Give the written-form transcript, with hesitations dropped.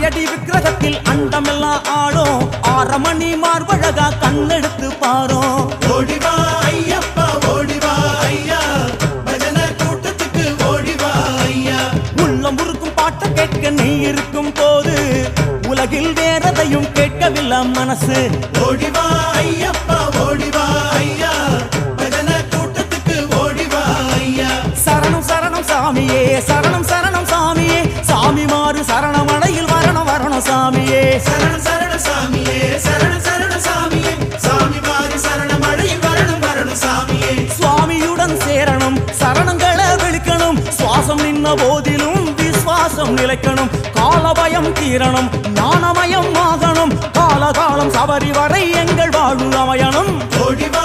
அரையடி விக்கிரகத்தில் அண்டமெல்லாம் ஆடும் 6 மணி மார்பழகா கண்ணெடுத்து பாரும் ஓடிவா ஐயப்பா ஓடிவா ஐயா பஜன கூட்டத்துக்கு ஓடிவா ஐயா உள்ளம் உருக்கும் பாட்டை கேட்க நீ இருக்கும் போது உலகில் வேறதையும் கேட்கவில்லை மனசு ஓடிவா ஐயப்பா ஓடிவா ஐயா பஜன கூட்டத்துக்கு ஓடிவா ஐயா சரணம் சரணம் சாமியே சரணம் சரணம் சாமியே சாமி மாறு சரணமடையில் வரணும் வரணும் சாமியே சரண சரண சாமியே சரண சரண சாமியே சாமி மாறி சரணமடையில் வரணும் வரணும் சாமியே சுவாமியுடன் சேரணும் சரணங்களை விழிக்கணும் சுவாசம் நின்ன போதிலும் விசுவாசம் நிலைக்கணும் காலபயம் தீரணும் ஞானமயம் ஆகணும் காலகாலம் சபரி வரை எங்கள் வாழ்வு அமையணும் ஓடிவா